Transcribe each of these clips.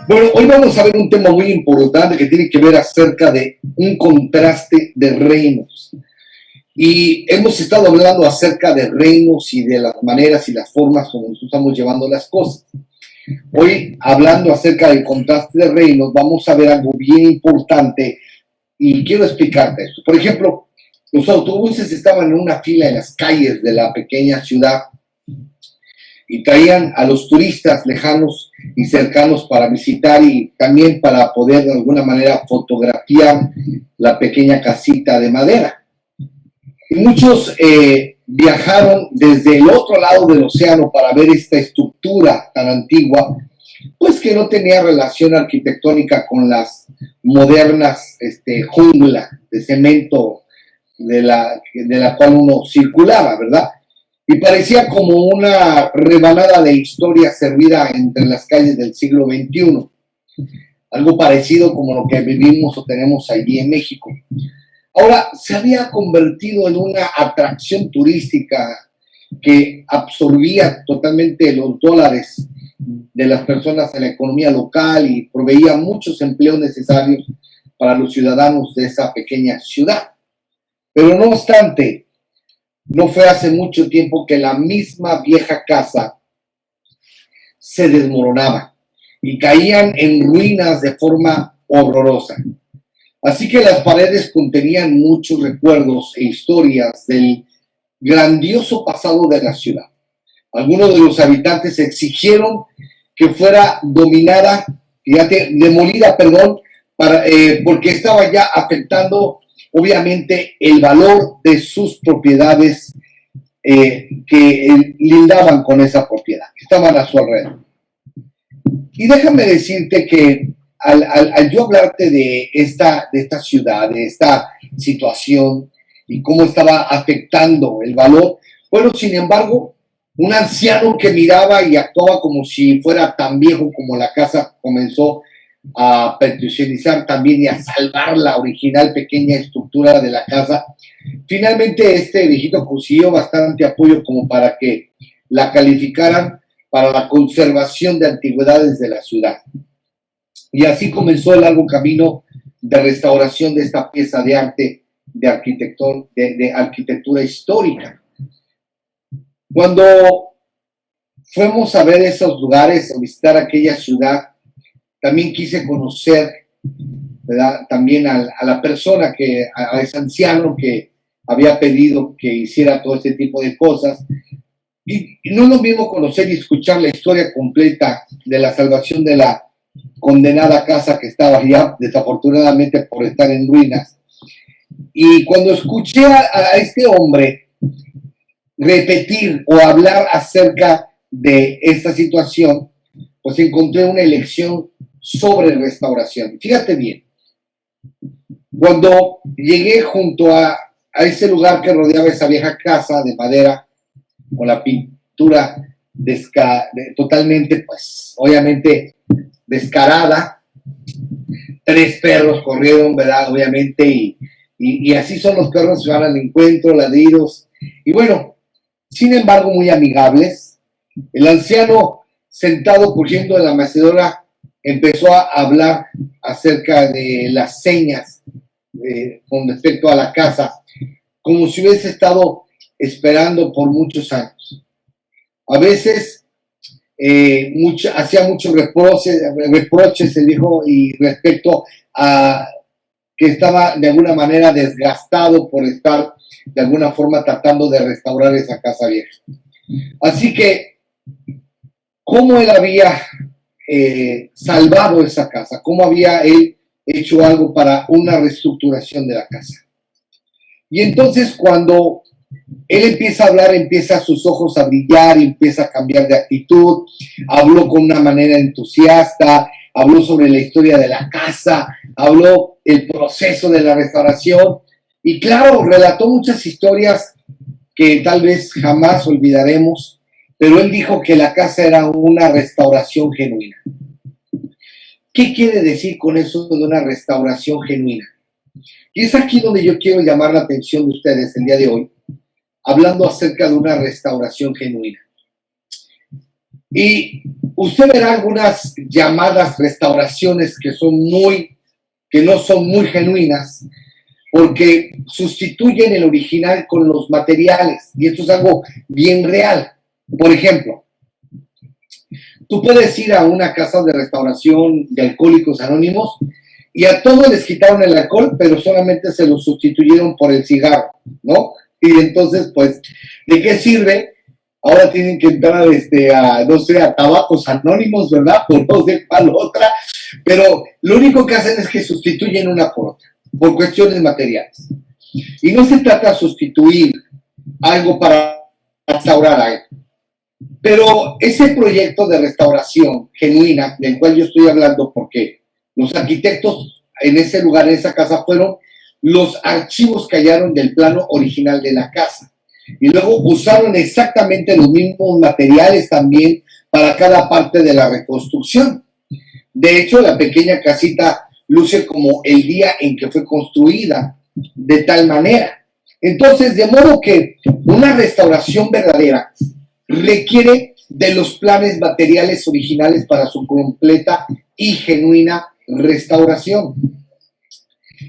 Bueno, hoy vamos a ver un tema muy importante que tiene que ver acerca de un contraste de reinos. Y hemos estado hablando acerca de reinos y de las maneras y las formas como nosotros estamos llevando las cosas. Hoy, hablando acerca del contraste de reinos, vamos a ver algo bien importante y quiero explicarte esto. Por ejemplo, los autobuses estaban en una fila en las calles de la pequeña ciudad y traían a los turistas lejanos y cercanos para visitar y también para poder de alguna manera fotografiar la pequeña casita de madera. Y muchos viajaron desde el otro lado del océano para ver esta estructura tan antigua, pues que no tenía relación arquitectónica con las modernas jungla de cemento de la cual uno circulaba, ¿verdad? Y parecía como una rebanada de historia servida entre las calles del siglo XXI. Algo parecido como lo que vivimos o tenemos allí en México. Ahora, se había convertido en una atracción turística que absorbía totalmente los dólares de las personas en la economía local y proveía muchos empleos necesarios para los ciudadanos de esa pequeña ciudad. Pero no obstante, no fue hace mucho tiempo que la misma vieja casa se desmoronaba y caían en ruinas de forma horrorosa. Así que las paredes contenían muchos recuerdos e historias del grandioso pasado de la ciudad. Algunos de los habitantes exigieron que fuera demolida, porque estaba ya afectando obviamente el valor de sus propiedades que lindaban con esa propiedad, que estaban a su alrededor. Y déjame decirte que al yo hablarte de esta ciudad, de esta situación y cómo estaba afectando el valor, bueno, sin embargo, un anciano que miraba y actuaba como si fuera tan viejo como la casa comenzó a percusionizar también y a salvar la original pequeña estructura de la casa. Finalmente este viejito consiguió bastante apoyo como para que la calificaran para la conservación de antigüedades de la ciudad. Y así comenzó el largo camino de restauración de esta pieza de arte de arquitectura histórica. Cuando fuimos a ver esos lugares, a visitar aquella ciudad, también quise conocer, ¿verdad?, también a la persona, a ese anciano que había pedido que hiciera todo este tipo de cosas. Y no es lo mismo conocer y escuchar la historia completa de la salvación de la condenada casa que estaba ya desafortunadamente por estar en ruinas. Y cuando escuché a este hombre repetir o hablar acerca de esta situación, pues encontré una lección sobre restauración. Fíjate bien, cuando llegué junto a ese lugar que rodeaba esa vieja casa de madera, con la pintura totalmente, pues, obviamente descarada, 3 perros corrieron, ¿verdad? Obviamente, y así son los perros, se van al encuentro, ladridos, y bueno, sin embargo, muy amigables. El anciano, sentado cogiendo de la mecedora, empezó a hablar acerca de las señas con respecto a la casa, como si hubiese estado esperando por muchos años. A veces hacía muchos reproches, se dijo, y respecto a que estaba de alguna manera desgastado por estar de alguna forma tratando de restaurar esa casa vieja. Así que, ¿cómo él había salvado esa casa? ¿Cómo había él hecho algo para una reestructuración de la casa? Y entonces cuando él empieza a hablar, empieza sus ojos a brillar, empieza a cambiar de actitud, habló con una manera entusiasta, habló sobre la historia de la casa, habló el proceso de la restauración y claro, relató muchas historias que tal vez jamás olvidaremos, pero él dijo que la casa era una restauración genuina. ¿Qué quiere decir con eso de una restauración genuina? Y es aquí donde yo quiero llamar la atención de ustedes el día de hoy, hablando acerca de una restauración genuina. Y usted verá algunas llamadas restauraciones que no son muy genuinas, porque sustituyen el original con los materiales, y esto es algo bien real. Por ejemplo, tú puedes ir a una casa de restauración de Alcohólicos Anónimos y a todos les quitaron el alcohol, pero solamente se lo sustituyeron por el cigarro, ¿no? Y entonces, pues, ¿de qué sirve? Ahora tienen que entrar no sé, a tabacos anónimos, ¿verdad? Por no sé cuál otra, pero lo único que hacen es que sustituyen una por otra, por cuestiones materiales. Y no se trata de sustituir algo para restaurar algo. Pero ese proyecto de restauración genuina, del cual yo estoy hablando, porque los arquitectos en ese lugar, en esa casa, fueron los archivos que hallaron del plano original de la casa. Y luego usaron exactamente los mismos materiales también para cada parte de la reconstrucción. De hecho, la pequeña casita luce como el día en que fue construida, de tal manera. Entonces, de modo que una restauración verdadera requiere de los planes materiales originales para su completa y genuina restauración.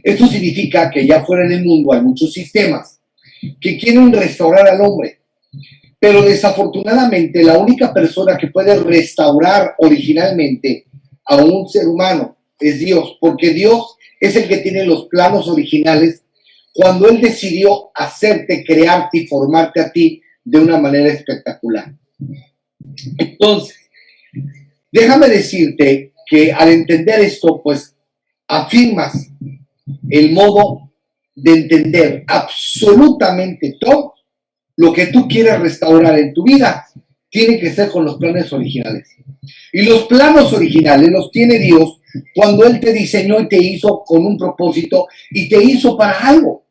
Esto significa que ya fuera en el mundo hay muchos sistemas que quieren restaurar al hombre, pero desafortunadamente la única persona que puede restaurar originalmente a un ser humano es Dios, porque Dios es el que tiene los planos originales cuando Él decidió hacerte, crearte y formarte a ti de una manera espectacular. Entonces, déjame decirte que al entender esto, pues afirmas el modo de entender absolutamente todo lo que tú quieres restaurar en tu vida. Tiene que ser con los planes originales. Y los planos originales los tiene Dios cuando Él te diseñó y te hizo con un propósito y te hizo para algo.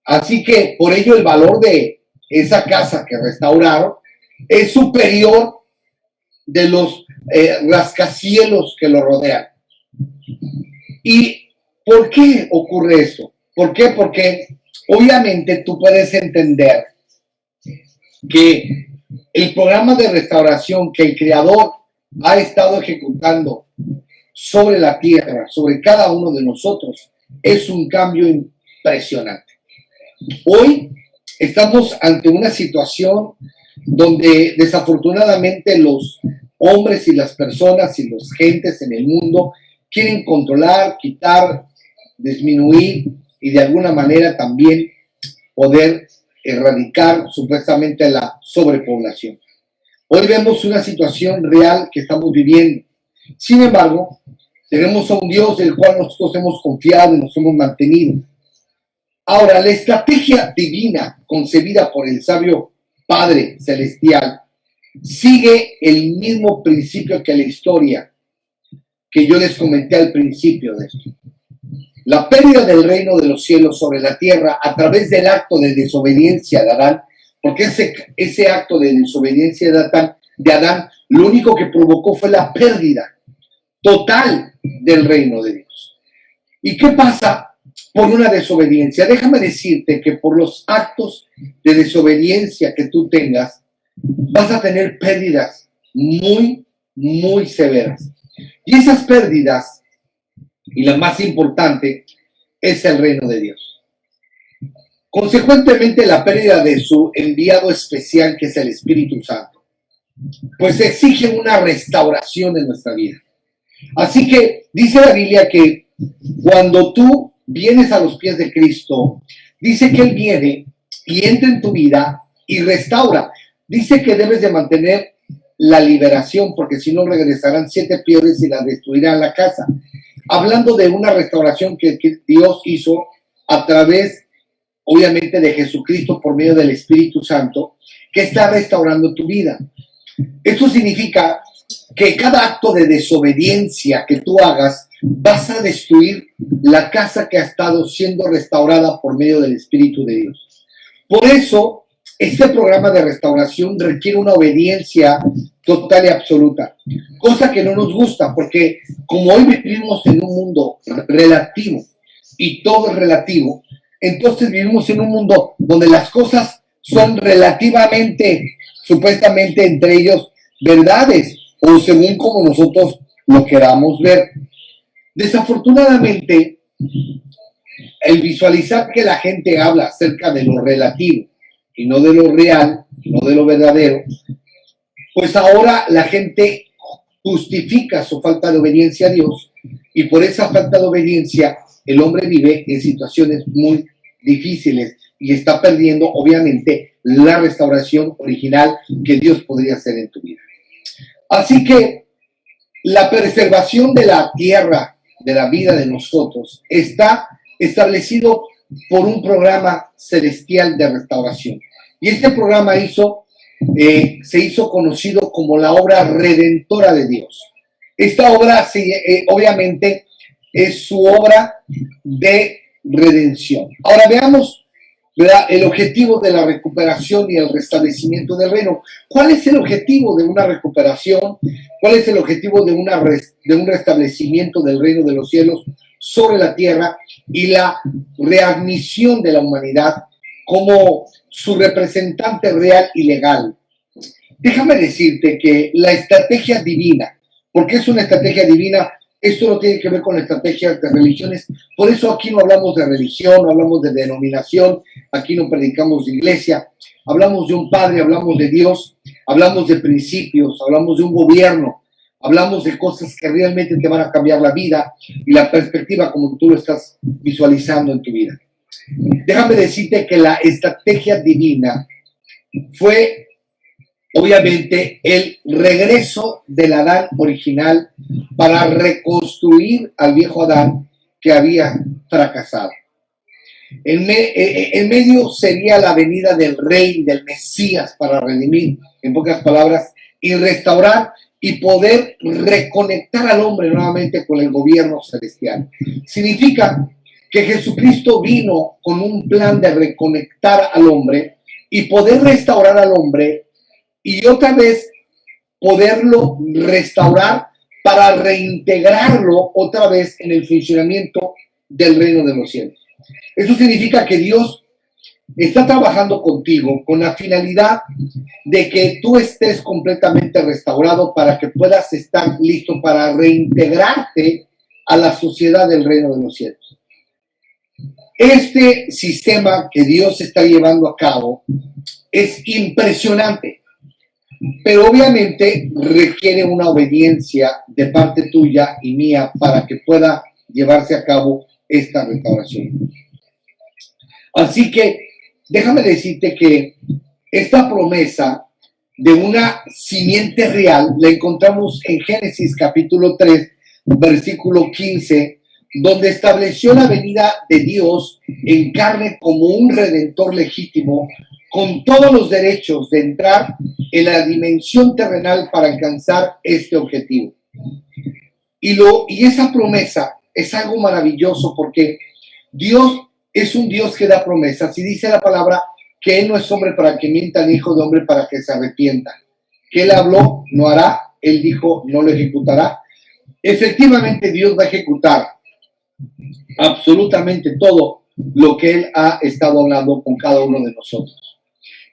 Así que por ello el valor de esa casa que restauraron es superior de los rascacielos que lo rodean. ¿Y por qué ocurre eso? ¿Por qué? Porque obviamente tú puedes entender que el programa de restauración que el Creador ha estado ejecutando sobre la tierra, sobre cada uno de nosotros, es un cambio impresionante. Hoy estamos ante una situación donde desafortunadamente los hombres y las personas y las gentes en el mundo quieren controlar, quitar, disminuir y de alguna manera también poder erradicar supuestamente la sobrepoblación. Hoy vemos una situación real que estamos viviendo. Sin embargo, tenemos a un Dios del cual nosotros hemos confiado y nos hemos mantenido. Ahora, la estrategia divina concebida por el sabio Padre Celestial sigue el mismo principio que la historia que yo les comenté al principio de esto. La pérdida del reino de los cielos sobre la tierra a través del acto de desobediencia de Adán, porque ese acto de desobediencia de Adán lo único que provocó fue la pérdida total del reino de Dios. ¿Y qué pasa por una desobediencia? Déjame decirte que por los actos de desobediencia que tú tengas, vas a tener pérdidas muy, muy severas. Y esas pérdidas, y la más importante, es el reino de Dios. Consecuentemente, la pérdida de su enviado especial, que es el Espíritu Santo, pues exige una restauración en nuestra vida. Así que dice la Biblia que cuando tú vienes a los pies de Cristo, dice que Él viene y entra en tu vida y restaura. Dice que debes de mantener la liberación, porque si no regresarán 7 piedras y la destruirán la casa. Hablando de una restauración que Dios hizo a través, obviamente, de Jesucristo por medio del Espíritu Santo, que está restaurando tu vida. Esto significa que cada acto de desobediencia que tú hagas, vas a destruir la casa que ha estado siendo restaurada por medio del Espíritu de Dios. Por eso, este programa de restauración requiere una obediencia total y absoluta, cosa que no nos gusta, porque como hoy vivimos en un mundo relativo y todo es relativo, entonces vivimos en un mundo donde las cosas son relativamente, supuestamente entre ellos, verdades, o según como nosotros lo queramos ver. Desafortunadamente, el visualizar que la gente habla acerca de lo relativo y no de lo real, no de lo verdadero, pues ahora la gente justifica su falta de obediencia a Dios y por esa falta de obediencia el hombre vive en situaciones muy difíciles y está perdiendo obviamente la restauración original que Dios podría hacer en tu vida. Así que la preservación de la tierra, de la vida de nosotros, está establecido por un programa celestial de restauración. Y este programa se hizo conocido como la obra redentora de Dios. Esta obra obviamente es su obra de redención. Ahora veamos, ¿verdad?, el objetivo de la recuperación y el restablecimiento del reino. ¿Cuál es el objetivo de una recuperación? ¿Cuál es el objetivo de un restablecimiento del reino de los cielos sobre la tierra y la readmisión de la humanidad como su representante real y legal? Déjame decirte que la estrategia divina, porque es una estrategia divina, esto no tiene que ver con estrategias de religiones, por eso aquí no hablamos de religión, no hablamos de denominación, aquí no predicamos de iglesia, hablamos de un Padre, hablamos de Dios, hablamos de principios, hablamos de un gobierno, hablamos de cosas que realmente te van a cambiar la vida y la perspectiva como tú lo estás visualizando en tu vida. Déjame decirte que la estrategia divina fue obviamente el regreso del Adán original para reconstruir al viejo Adán que había fracasado. En medio sería la venida del rey, del Mesías, para redimir, en pocas palabras, y restaurar y poder reconectar al hombre nuevamente con el gobierno celestial. Significa que Jesucristo vino con un plan de reconectar al hombre y poder restaurar al hombre y otra vez poderlo restaurar para reintegrarlo otra vez en el funcionamiento del reino de los cielos. Eso significa que Dios está trabajando contigo con la finalidad de que tú estés completamente restaurado para que puedas estar listo para reintegrarte a la sociedad del reino de los cielos. Este sistema que Dios está llevando a cabo es impresionante, pero obviamente requiere una obediencia de parte tuya y mía para que pueda llevarse a cabo esta restauración. Así que déjame decirte que esta promesa de una simiente real la encontramos en Génesis capítulo 3, versículo 15, donde estableció la venida de Dios en carne como un redentor legítimo, con todos los derechos de entrar en la dimensión terrenal para alcanzar este objetivo. Y esa promesa es algo maravilloso porque Dios es un Dios que da promesas y dice la palabra que Él no es hombre para que mienta ni hijo de hombre para que se arrepienta. Que Él habló, no hará, Él dijo, no lo ejecutará. Efectivamente, Dios va a ejecutar absolutamente todo lo que Él ha estado hablando con cada uno de nosotros.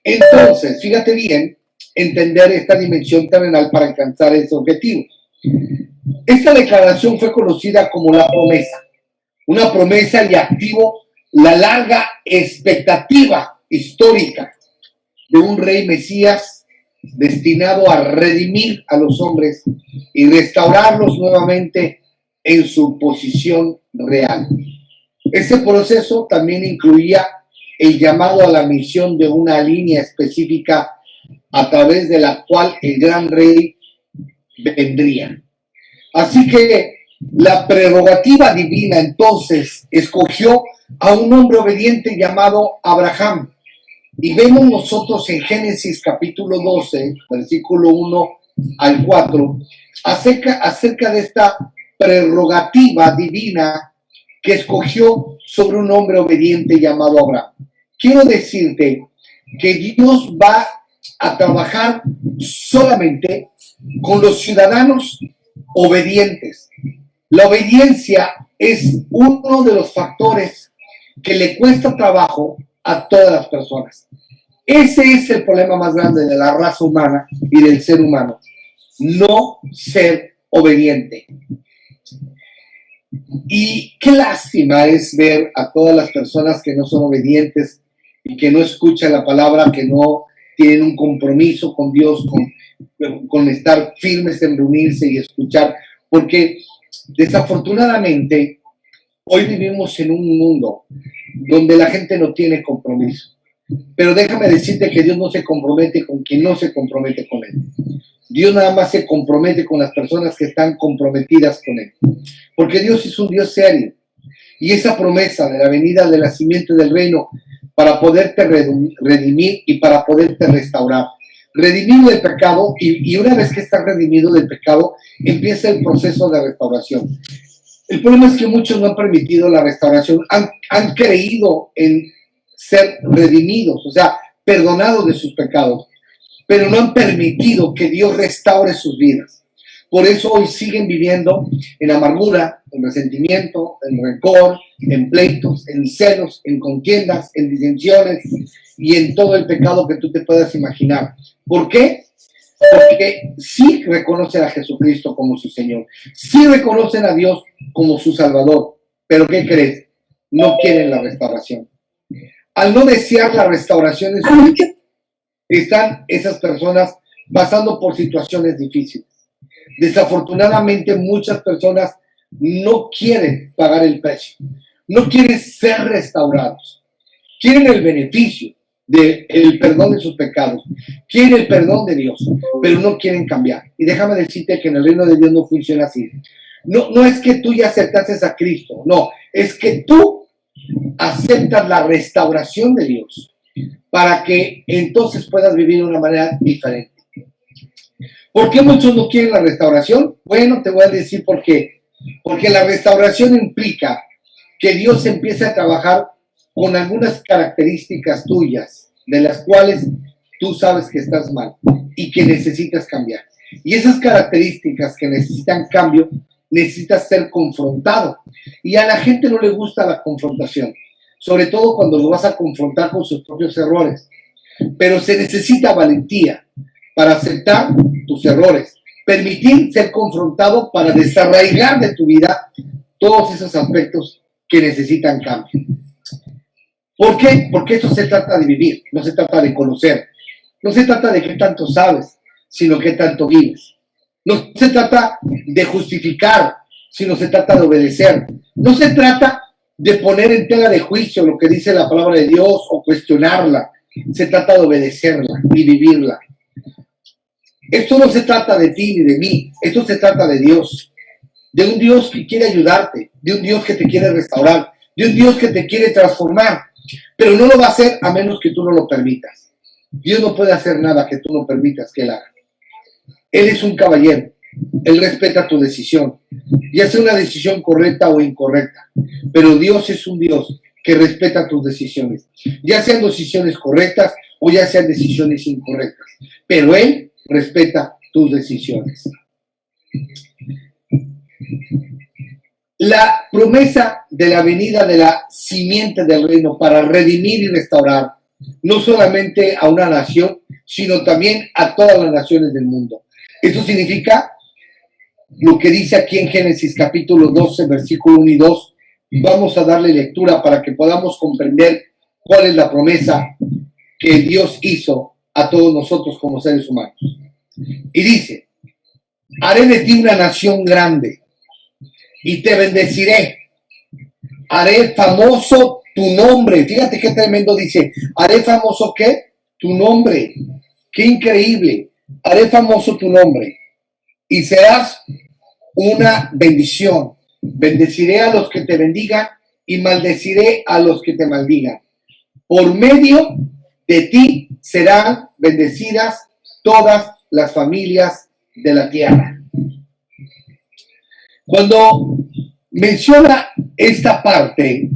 Entonces, fíjate bien, entender esta dimensión terrenal para alcanzar ese objetivo. Esta declaración fue conocida como la promesa. Una promesa y activo la larga expectativa histórica de un rey Mesías destinado a redimir a los hombres y restaurarlos nuevamente en su posición real. Ese proceso también incluía el llamado a la misión de una línea específica a través de la cual el gran rey vendría. Así que la prerrogativa divina entonces escogió a un hombre obediente llamado Abraham. Y vemos nosotros en Génesis capítulo 12, versículo 1 al 4, acerca de esta prerrogativa divina que escogió sobre un hombre obediente llamado Abraham. Quiero decirte que Dios va a trabajar solamente con los ciudadanos obedientes. La obediencia es uno de los factores que le cuesta trabajo a todas las personas. Ese es el problema más grande de la raza humana y del ser humano. no ser obediente. Y qué lástima es ver a todas las personas que no son obedientes y que no escuchan la palabra, que no tienen un compromiso con Dios, con estar firmes en reunirse y escuchar, porque desafortunadamente hoy vivimos en un mundo donde la gente no tiene compromiso. Pero déjame decirte que Dios no se compromete con quien no se compromete con Él. Dios nada más se compromete con las personas que están comprometidas con Él. Porque Dios es un Dios serio. Y esa promesa de la venida del nacimiento del reino para poderte redimir y para poderte restaurar. Redimido del pecado, y una vez que estás redimido del pecado, empieza el proceso de restauración. El problema es que muchos no han permitido la restauración, han creído en ser redimidos, o sea, perdonados de sus pecados, pero no han permitido que Dios restaure sus vidas. Por eso hoy siguen viviendo en amargura, en resentimiento, en rencor, en pleitos, en celos, en contiendas, en disensiones y en todo el pecado que tú te puedas imaginar. ¿Por qué? Porque sí reconocen a Jesucristo como su Señor, sí reconocen a Dios como su Salvador, pero ¿qué crees? No quieren la restauración. Al no desear la restauración en su vida, están esas personas pasando por situaciones difíciles. Desafortunadamente, muchas personas no quieren pagar el precio, no quieren ser restaurados, quieren el beneficio del perdón de sus pecados, quieren el perdón de Dios, pero no quieren cambiar. Y déjame decirte que en el reino de Dios no funciona así. No es que tú ya aceptases a Cristo, no, es que tú aceptas la restauración de Dios para que entonces puedas vivir de una manera diferente. ¿Por qué muchos no quieren la restauración? Bueno, te voy a decir por qué. Porque la restauración implica que Dios empiece a trabajar con algunas características tuyas, de las cuales tú sabes que estás mal y que necesitas cambiar. Y esas características que necesitan cambio, necesitas ser confrontado. Y a la gente no le gusta la confrontación, sobre todo cuando lo vas a confrontar con sus propios errores. Pero se necesita valentía para aceptar tus errores, permitir ser confrontado para desarraigar de tu vida todos esos aspectos que necesitan cambio. ¿Por qué? Porque esto se trata de vivir, no se trata de conocer, no se trata de qué tanto sabes, sino qué tanto vives. No se trata de justificar, sino se trata de obedecer. No se trata de poner en tela de juicio lo que dice la palabra de Dios o cuestionarla. Se trata de obedecerla y vivirla. Esto no se trata de ti ni de mí, esto se trata de Dios. De un Dios que quiere ayudarte, de un Dios que te quiere restaurar, de un Dios que te quiere transformar. Pero no lo va a hacer a menos que tú no lo permitas. Dios no puede hacer nada que tú no permitas que Él haga. Él es un caballero. Él respeta tu decisión, ya sea una decisión correcta o incorrecta. Pero Dios es un Dios que respeta tus decisiones, ya sean decisiones correctas o ya sean decisiones incorrectas. Pero Él respeta tus decisiones. La promesa de la venida de la simiente del reino para redimir y restaurar no solamente a una nación, sino también a todas las naciones del mundo. Esto significa lo que dice aquí en Génesis capítulo 12, versículo 1 y 2. Vamos a darle lectura para que podamos comprender cuál es la promesa que Dios hizo a todos nosotros como seres humanos. Y dice: haré de ti una nación grande y te bendeciré. Haré famoso tu nombre. Fíjate qué tremendo dice. Haré famoso ¿qué? Tu nombre. Qué increíble. Haré famoso tu nombre y serás una bendición. Bendeciré a los que te bendigan y maldeciré a los que te maldigan. Por medio de ti serán bendecidas todas las familias de la tierra. Cuando menciona esta parte,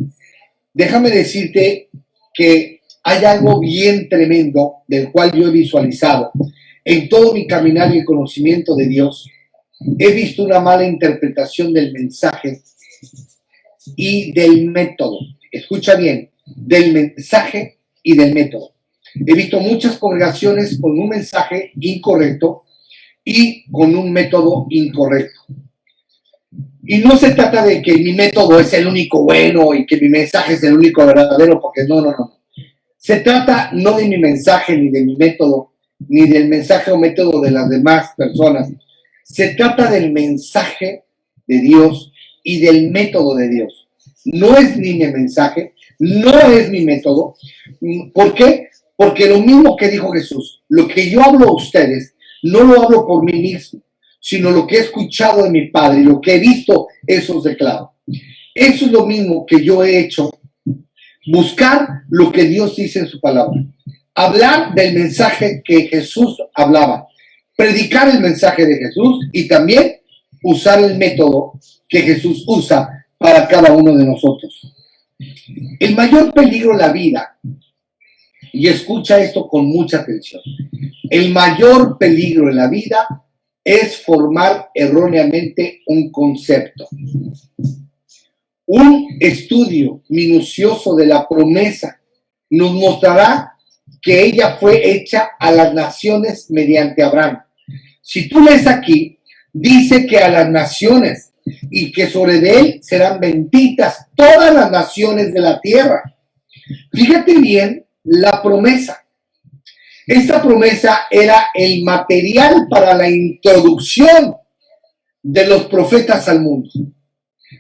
déjame decirte que hay algo bien tremendo del cual yo he visualizado. En todo mi caminar y el conocimiento de Dios, he visto una mala interpretación del mensaje y del método. Escucha bien, del mensaje y del método. He visto muchas congregaciones con un mensaje incorrecto y con un método incorrecto. Y no se trata de que mi método es el único bueno y que mi mensaje es el único verdadero, porque no. Se trata no de mi mensaje, ni de mi método, ni del mensaje o método de las demás personas. Se trata del mensaje de Dios y del método de Dios. No es ni mi mensaje, no es mi método. ¿Por qué? Porque lo mismo que dijo Jesús, lo que yo hablo a ustedes, no lo hablo por mí mismo, sino lo que he escuchado de mi Padre y lo que he visto, eso os declaro. Eso es lo mismo que yo he hecho. Buscar lo que Dios dice en su palabra. Hablar del mensaje que Jesús hablaba. Predicar el mensaje de Jesús y también usar el método que Jesús usa para cada uno de nosotros. El mayor peligro en la vida, y escucha esto con mucha atención, el mayor peligro en la vida es formar erróneamente un concepto. Un estudio minucioso de la promesa nos mostrará que ella fue hecha a las naciones mediante Abraham. Si tú lees aquí, dice que a las naciones y que sobre de él serán benditas todas las naciones de la tierra. Fíjate bien la promesa. Esta promesa era el material para la introducción de los profetas al mundo.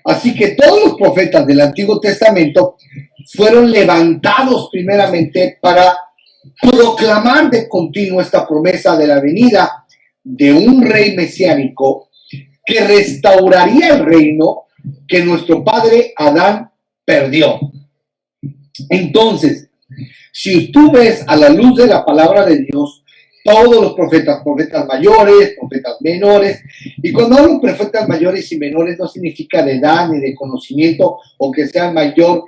Así que todos los profetas del Antiguo Testamento fueron levantados primeramente para proclamar de continuo esta promesa de la venida de un rey mesiánico que restauraría el reino que nuestro padre Adán perdió. Entonces, si tú ves a la luz de la palabra de Dios, todos los profetas mayores, profetas menores, y cuando hablo de profetas mayores y menores no significa de edad ni de conocimiento o que sean mayor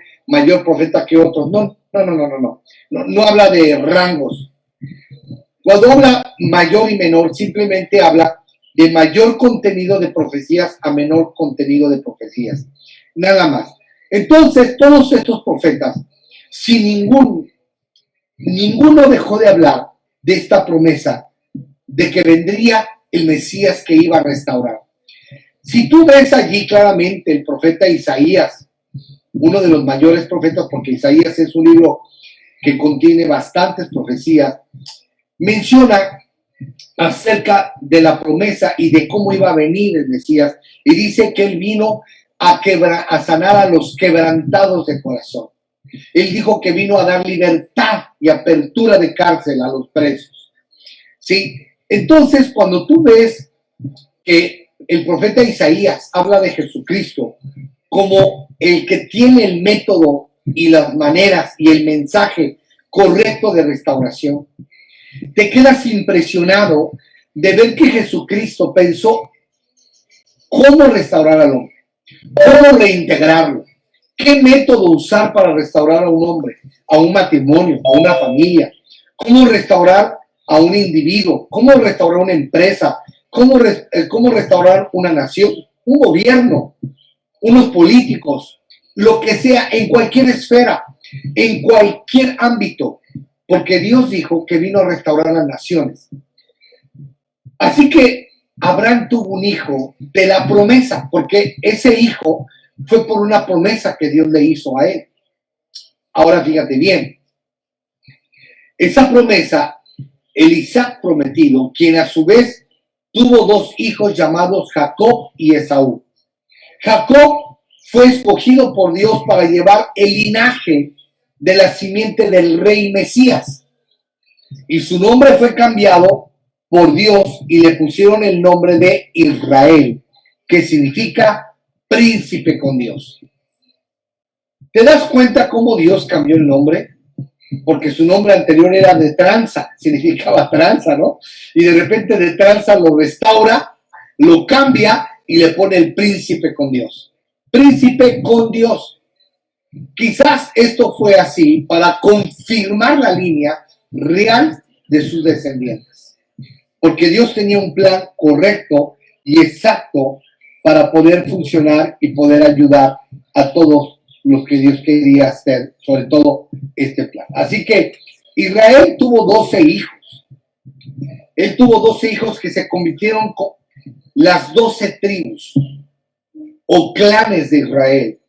profeta que otros, no habla de rangos. Cuando habla mayor y menor, simplemente habla de mayor contenido de profecías a menor contenido de profecías, nada más. Entonces, todos estos profetas, sin ninguno dejó de hablar de esta promesa de que vendría el Mesías que iba a restaurar. Si tú ves allí claramente el profeta Isaías, uno de los mayores profetas, porque Isaías es un libro que contiene bastantes profecías, menciona acerca de la promesa y de cómo iba a venir el Mesías, y dice que él vino a sanar a los quebrantados de corazón. Él dijo que vino a dar libertad y apertura de cárcel a los presos. ¿Sí? Entonces, cuando tú ves que el profeta Isaías habla de Jesucristo como el que tiene el método y las maneras y el mensaje correcto de restauración, te quedas impresionado de ver que Jesucristo pensó cómo restaurar al hombre, cómo reintegrarlo, qué método usar para restaurar a un hombre, a un matrimonio, a una familia, cómo restaurar a un individuo, cómo restaurar una empresa, cómo restaurar una nación, un gobierno, unos políticos, lo que sea, en cualquier esfera, en cualquier ámbito, porque Dios dijo que vino a restaurar las naciones. Así que Abraham tuvo un hijo de la promesa, porque ese hijo fue por una promesa que Dios le hizo a él. Ahora fíjate bien, esa promesa, el Isaac prometido, quien a su vez tuvo dos hijos llamados Jacob y Esaú. Jacob fue escogido por Dios para llevar el linaje de la simiente del rey Mesías, y su nombre fue cambiado por Dios y le pusieron el nombre de Israel, que significa príncipe con Dios. ¿Te das cuenta cómo Dios cambió el nombre? Porque su nombre anterior era de tranza, significaba tranza, ¿no? Y de repente de tranza lo restaura, lo cambia y le pone el príncipe con Dios. Príncipe con Dios. Quizás esto fue así para confirmar la línea real de sus descendientes. Porque Dios tenía un plan correcto y exacto para poder funcionar y poder ayudar a todos los que Dios quería hacer, sobre todo este plan. Así que Israel tuvo 12 hijos. Él tuvo 12 hijos que se convirtieron con las 12 tribus o clanes de Israel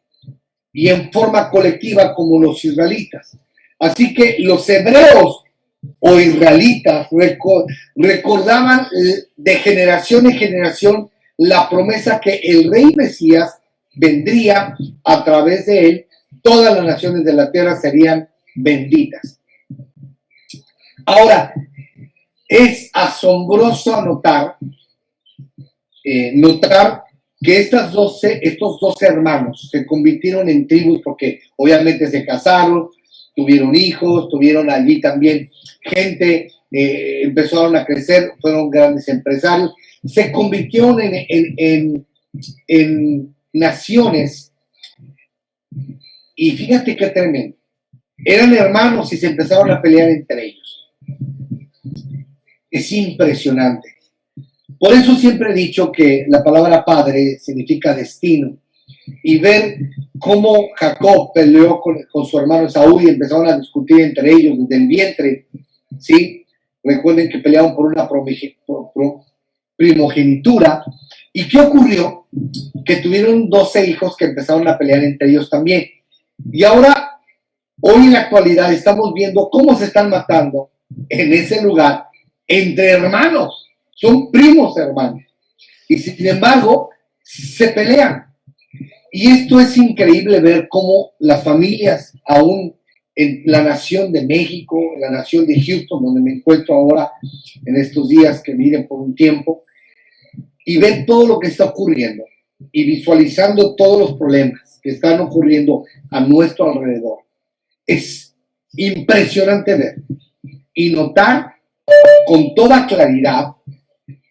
y en forma colectiva como los israelitas. Así que los hebreos o israelitas recordaban de generación en generación la promesa que el rey Mesías vendría a través de él, todas las naciones de la tierra serían benditas. Ahora, es asombroso notar que estos 12 hermanos se convirtieron en tribus porque obviamente se casaron, tuvieron hijos, tuvieron allí también gente, empezaron a crecer, fueron grandes empresarios, se convirtieron en naciones. Y fíjate qué tremendo. Eran hermanos y se empezaron a pelear entre ellos. Es impresionante. Por eso siempre he dicho que la palabra padre significa destino. Y ver cómo Jacob peleó con su hermano Esaú y empezaron a discutir entre ellos desde el vientre, ¿sí? Recuerden que pelearon por una primogenitura. ¿Y qué ocurrió? Que tuvieron 12 hijos que empezaron a pelear entre ellos también. Y ahora, hoy en la actualidad, estamos viendo cómo se están matando en ese lugar entre hermanos. Son primos hermanos. Y sin embargo, se pelean. Y esto es increíble ver cómo las familias, aún en la nación de México, en la nación de Houston, donde me encuentro ahora en estos días que viven por un tiempo, y ven todo lo que está ocurriendo y visualizando todos los problemas que están ocurriendo a nuestro alrededor. Es impresionante ver y notar con toda claridad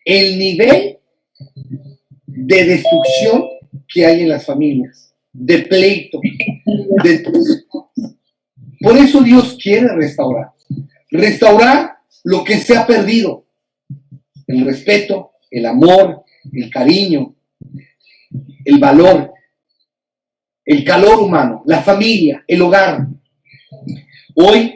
el nivel de destrucción que hay en las familias, de pleito. Por eso Dios quiere restaurar lo que se ha perdido, el respeto, el amor, el cariño, el valor, el calor humano, la familia, el hogar. Hoy,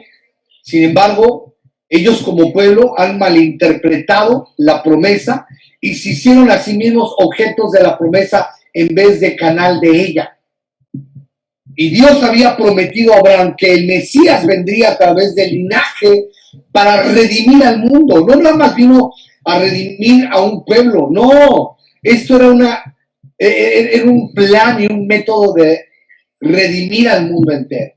sin embargo, ellos como pueblo han malinterpretado la promesa y se hicieron a sí mismos objetos de la promesa en vez de canal de ella. Y Dios había prometido a Abraham que el Mesías vendría a través del linaje para redimir al mundo. No nada más vino a redimir a un pueblo, no. Esto era un plan y un método de redimir al mundo entero.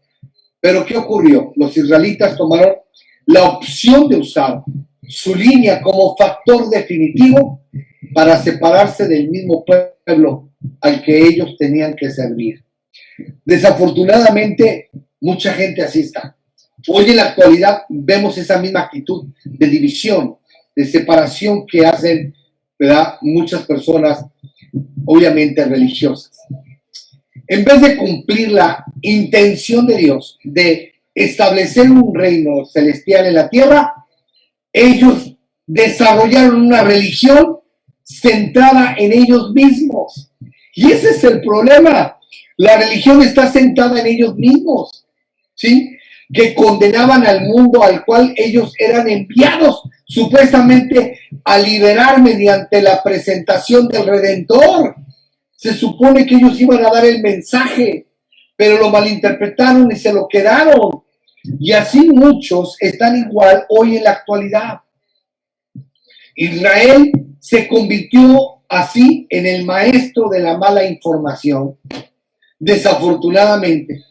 Pero ¿qué ocurrió? Los israelitas tomaron la opción de usar su línea como factor definitivo para separarse del mismo pueblo al que ellos tenían que servir. Desafortunadamente, mucha gente así está. Hoy en la actualidad vemos esa misma actitud de división, de separación que hacen, ¿verdad?, muchas personas, obviamente religiosas. En vez de cumplir la intención de Dios de establecer un reino celestial en la tierra, ellos desarrollaron una religión centrada en ellos mismos. Y ese es el problema. La religión está centrada en ellos mismos, ¿sí? Que condenaban al mundo al cual ellos eran enviados supuestamente a liberar mediante la presentación del Redentor. Se supone que ellos iban a dar el mensaje, pero lo malinterpretaron y se lo quedaron. Y así muchos están igual hoy en la actualidad. Israel se convirtió así en el maestro de la mala información. Desafortunadamente,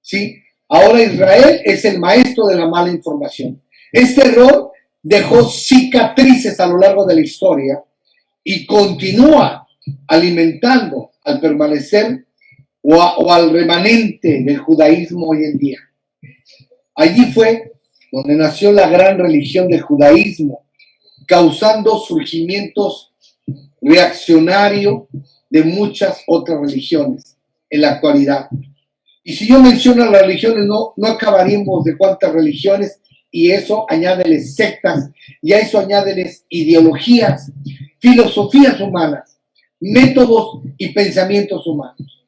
¿sí? Ahora Israel es el maestro de la mala información. Este error dejó cicatrices a lo largo de la historia y continúa alimentando al permanecer o al remanente del judaísmo hoy en día. Allí fue donde nació la gran religión del judaísmo, causando surgimientos reaccionarios de muchas otras religiones en la actualidad. Y si yo menciono las religiones, no acabaríamos de cuántas religiones, y eso añádeles sectas, y a eso añádeles ideologías, filosofías humanas, métodos y pensamientos humanos.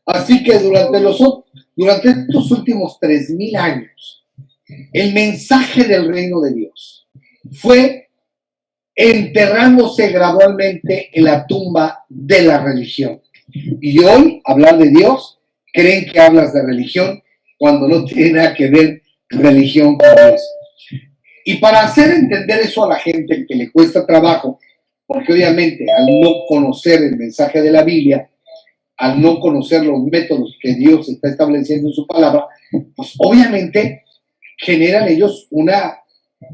Así que durante estos últimos 3000 años, el mensaje del reino de Dios fue enterrándose gradualmente en la tumba de la religión. Y hoy, hablar de Dios, creen que hablas de religión cuando no tiene nada que ver religión con Dios. Y para hacer entender eso a la gente que le cuesta trabajo, porque obviamente al no conocer el mensaje de la Biblia, al no conocer los métodos que Dios está estableciendo en su palabra, pues obviamente generan ellos una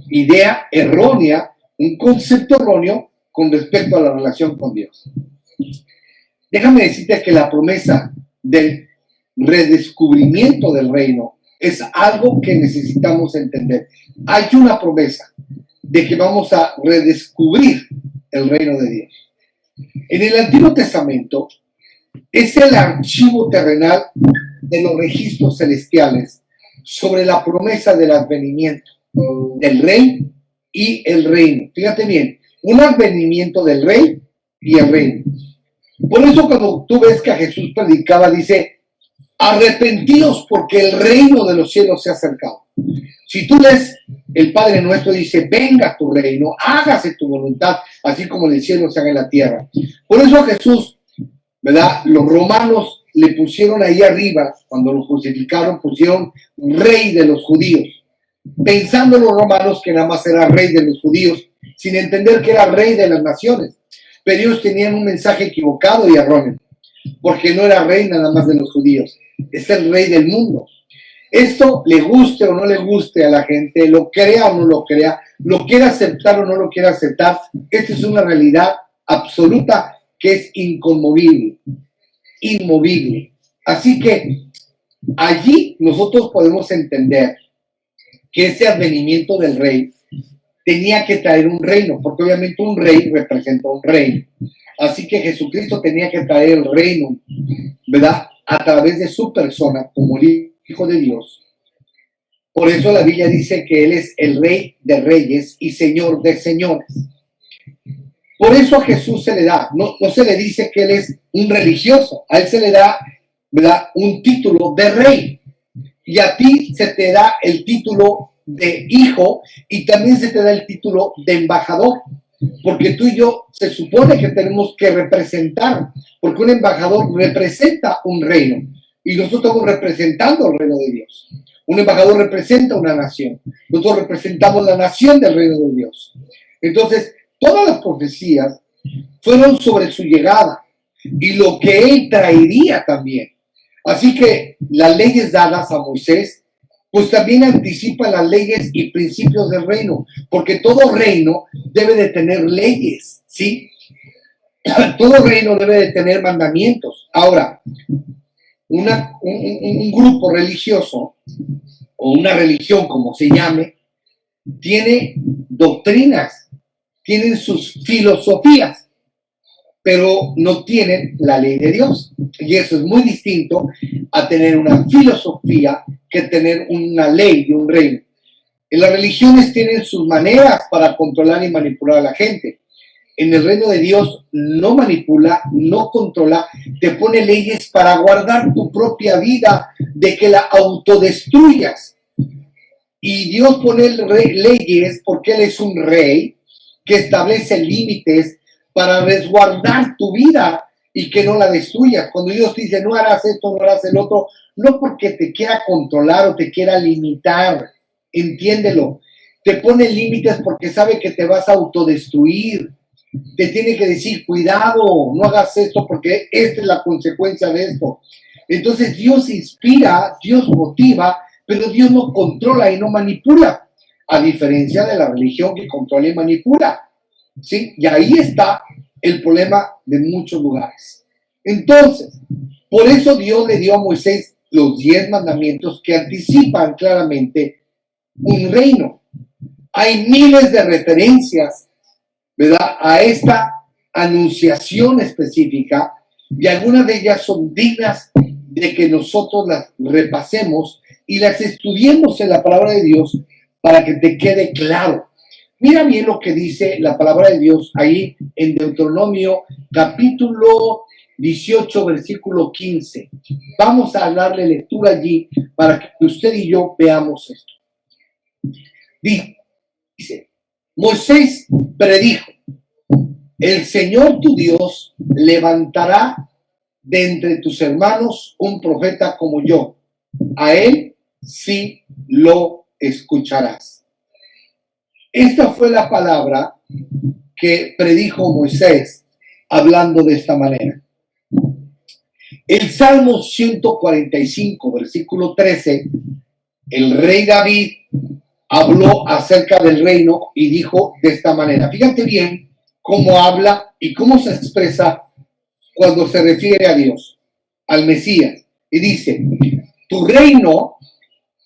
idea errónea, un concepto erróneo con respecto a la relación con Dios. Déjame decirte que la promesa del redescubrimiento del reino es algo que necesitamos entender. Hay una promesa de que vamos a redescubrir el reino de Dios. En el Antiguo Testamento es el archivo terrenal de los registros celestiales sobre la promesa del advenimiento del rey y el reino. Fíjate bien, un advenimiento del rey y el reino. Por eso cuando tú ves que a Jesús predicaba, dice, arrepentidos porque el reino de los cielos se ha acercado. Si tú lees el Padre Nuestro, dice, venga tu reino, hágase tu voluntad, así como en el cielo se haga en la tierra. Por eso a Jesús, ¿verdad? Los romanos le pusieron ahí arriba, cuando lo crucificaron, pusieron rey de los judíos, pensando los romanos que nada más era rey de los judíos, sin entender que era rey de las naciones. Pero ellos tenían un mensaje equivocado y erróneo, porque no era rey nada más de los judíos, es el rey del mundo. Esto le guste o no le guste a la gente, lo crea o no lo crea, lo quiera aceptar o no lo quiera aceptar, esta es una realidad absoluta que es inconmovible, inmovible. Así que allí nosotros podemos entender que ese advenimiento del rey tenía que traer un reino, porque obviamente un rey representa un reino. Así que Jesucristo tenía que traer el reino, ¿verdad? A través de su persona como el Hijo de Dios. Por eso la Biblia dice que Él es el Rey de Reyes y Señor de Señores. Por eso a Jesús se le da, no se le dice que Él es un religioso, a Él se le da, ¿verdad?, un título de rey. Y a ti se te da el título de hijo y también se te da el título de embajador. Porque tú y yo se supone que tenemos que representar, porque un embajador representa un reino y nosotros estamos representando el reino de Dios. Un embajador representa una nación, nosotros representamos la nación del reino de Dios. Entonces, todas las profecías fueron sobre su llegada y lo que él traería también. Así que las leyes dadas a Moisés pues también anticipa las leyes y principios del reino, porque todo reino debe de tener leyes, ¿sí? Todo reino debe de tener mandamientos. Ahora, un grupo religioso, o una religión, como se llame, tiene doctrinas, tienen sus filosofías, pero no tienen la ley de Dios. Y eso es muy distinto a tener una filosofía que tener una ley de un reino. En las religiones tienen sus maneras para controlar y manipular a la gente. En el reino de Dios no manipula, no controla, te pone leyes para guardar tu propia vida, de que la autodestruyas. Y Dios pone leyes porque Él es un rey que establece límites para resguardar tu vida y que no la destruyas. Cuando Dios te dice, no harás esto, no harás el otro, no porque te quiera controlar o te quiera limitar, entiéndelo. Te pone límites porque sabe que te vas a autodestruir. Te tiene que decir, cuidado, no hagas esto porque esta es la consecuencia de esto. Entonces Dios inspira, Dios motiva, pero Dios no controla y no manipula, a diferencia de la religión que controla y manipula. ¿Sí? Y ahí está el problema de muchos lugares. Entonces, por eso Dios le dio a Moisés los 10 mandamientos que anticipan claramente un reino. Hay miles de referencias, ¿verdad?, a esta anunciación específica y algunas de ellas son dignas de que nosotros las repasemos y las estudiemos en la palabra de Dios para que te quede claro. Mira bien lo que dice la palabra de Dios ahí en Deuteronomio capítulo 18, versículo 15. Vamos a darle lectura allí para que usted y yo veamos esto. Dice, Moisés predijo: el Señor tu Dios levantará de entre tus hermanos un profeta como yo. A él sí lo escucharás. Esta fue la palabra que predijo Moisés hablando de esta manera. El Salmo 145, versículo 13, el rey David habló acerca del reino y dijo de esta manera. Fíjate bien cómo habla y cómo se expresa cuando se refiere a Dios, al Mesías. Y dice: tu reino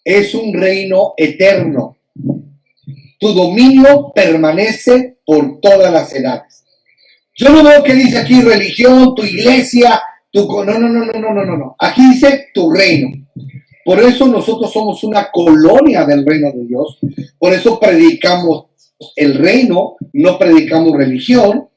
es un reino eterno. Tu dominio permanece por todas las edades. Yo no veo que dice aquí religión, tu iglesia, no. Aquí dice tu reino. Por eso nosotros somos una colonia del reino de Dios. Por eso predicamos el reino, no predicamos religión,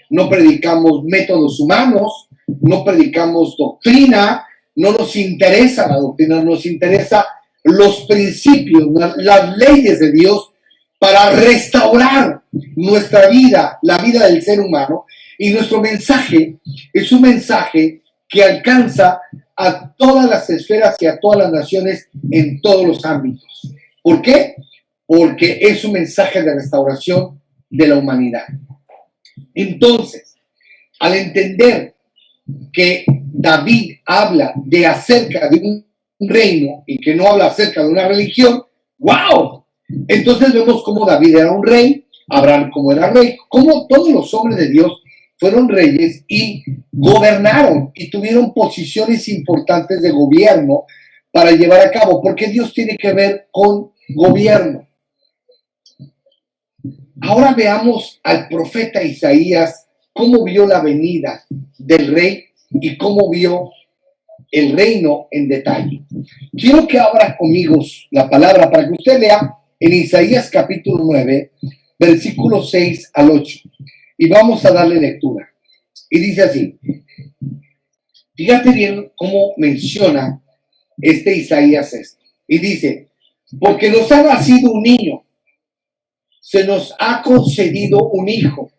no predicamos métodos humanos, no predicamos doctrina, no nos interesa la doctrina, nos interesa los principios, las leyes de Dios para restaurar nuestra vida, la vida del ser humano. Y nuestro mensaje es un mensaje que alcanza a todas las esferas y a todas las naciones en todos los ámbitos. ¿Por qué? Porque es un mensaje de restauración de la humanidad. Entonces, al entender que David habla de acerca de un reino y que no habla acerca de una religión, ¡wow! Entonces vemos cómo David era un rey, Abraham como era rey, cómo todos los hombres de Dios fueron reyes y gobernaron y tuvieron posiciones importantes de gobierno para llevar a cabo, porque Dios tiene que ver con gobierno. Ahora veamos al profeta Isaías, cómo vio la venida del rey y cómo vio el reino en detalle. Quiero que abra conmigo la palabra para que usted lea en Isaías capítulo 9, versículos 6 al 8. Y vamos a darle lectura. Y dice así. Fíjate bien cómo menciona Isaías esto. Y dice: porque nos ha nacido un niño, se nos ha concedido un hijo.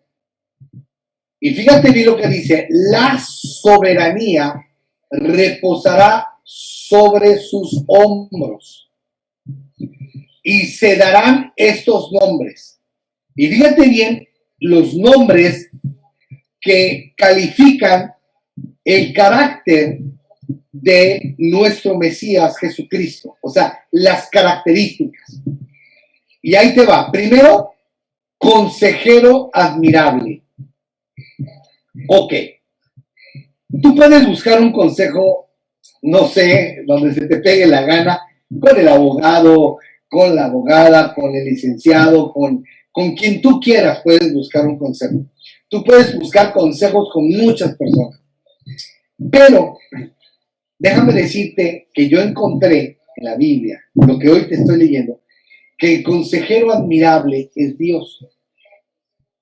Y fíjate bien lo que dice: la soberanía reposará sobre sus hombros y se darán estos nombres. Y fíjate bien los nombres que califican el carácter de nuestro Mesías Jesucristo, o sea, las características. Y ahí te va. Primero, consejero admirable. Ok. Tú puedes buscar un consejo, no sé, donde se te pegue la gana, con el abogado, con la abogada, con el licenciado, con quien tú quieras puedes buscar un consejo. Tú puedes buscar consejos con muchas personas. Pero déjame decirte que yo encontré en la Biblia, lo que hoy te estoy leyendo, que el consejero admirable es Dios.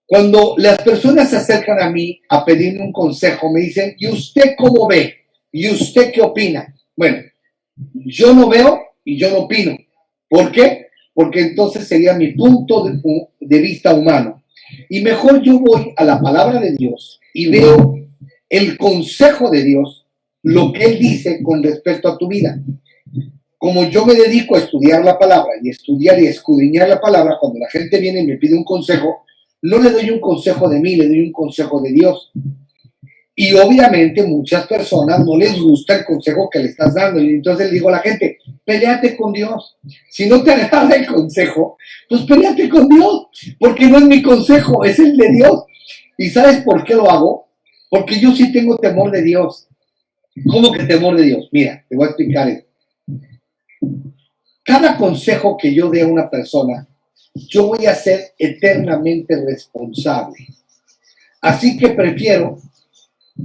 Cuando las personas se acercan a mí a pedirme un consejo, me dicen: ¿y usted cómo ve? ¿Y usted qué opina? Bueno, yo no veo y yo no opino. ¿Por qué? Porque entonces sería mi punto de vista humano. Y mejor yo voy a la palabra de Dios y veo el consejo de Dios, lo que Él dice con respecto a tu vida. Como yo me dedico a estudiar la palabra y estudiar y escudriñar la palabra, cuando la gente viene y me pide un consejo, no le doy un consejo de mí, le doy un consejo de Dios. Y obviamente muchas personas no les gusta el consejo que le estás dando. Y entonces le digo a la gente: peleate con Dios. Si no te agrada el consejo, pues peleate con Dios. Porque no es mi consejo, es el de Dios. ¿Y sabes por qué lo hago? Porque yo sí tengo temor de Dios. ¿Cómo que temor de Dios? Mira, te voy a explicar esto. Cada consejo que yo dé a una persona, yo voy a ser eternamente responsable. Así que prefiero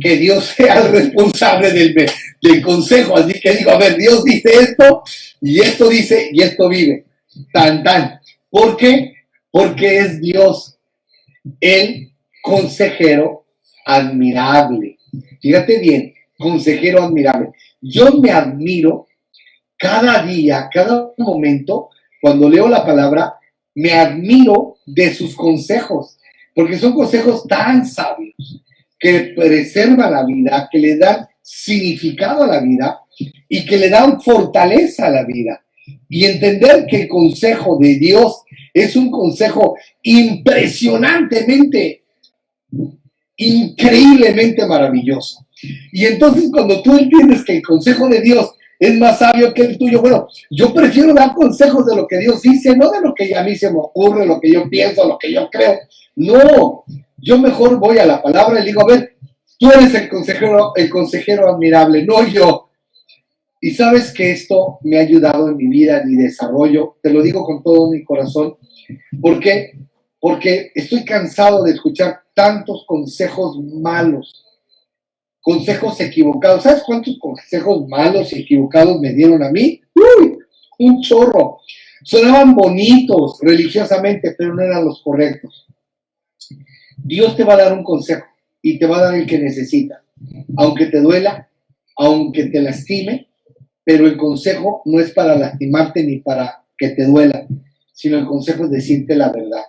que Dios sea el responsable del consejo. Así que digo: a ver, Dios dice esto, y esto dice, y esto vive. Tan. ¿Por qué? Porque es Dios el consejero admirable. Fíjate bien, consejero admirable. Yo me admiro cada día, cada momento, cuando leo la palabra, me admiro de sus consejos, porque son consejos tan sabios que preservan la vida, que le dan significado a la vida y que le dan fortaleza a la vida. Y entender que el consejo de Dios es un consejo impresionantemente, increíblemente maravilloso. Y entonces cuando tú entiendes que el consejo de Dios es más sabio que el tuyo, bueno, yo prefiero dar consejos de lo que Dios dice, no de lo que a mí se me ocurre, lo que yo pienso, lo que yo creo. No, yo mejor voy a la palabra y digo, a ver, tú eres el consejero admirable, no yo. Y sabes que esto me ha ayudado en mi vida, en mi desarrollo, te lo digo con todo mi corazón. ¿Por qué? Porque estoy cansado de escuchar tantos consejos malos, consejos equivocados. ¿Sabes cuántos consejos malos y equivocados me dieron a mí? ¡Uy! Un chorro. Sonaban bonitos religiosamente, pero no eran los correctos. Dios te va a dar un consejo y te va a dar el que necesitas, aunque te duela, aunque te lastime, pero el consejo no es para lastimarte ni para que te duela, sino el consejo es decirte la verdad.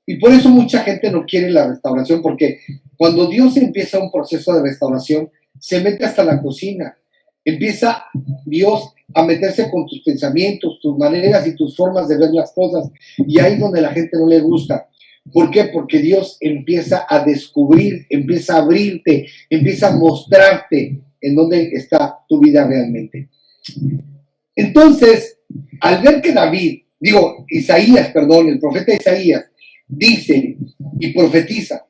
Y por eso mucha gente no quiere la restauración, porque cuando Dios empieza un proceso de restauración, se mete hasta la cocina. Empieza Dios a meterse con tus pensamientos, tus maneras y tus formas de ver las cosas. Y ahí es donde la gente no le gusta. ¿Por qué? Porque Dios empieza a descubrir, empieza a abrirte, empieza a mostrarte en dónde está tu vida realmente. Entonces, al ver que el profeta Isaías, dice y profetiza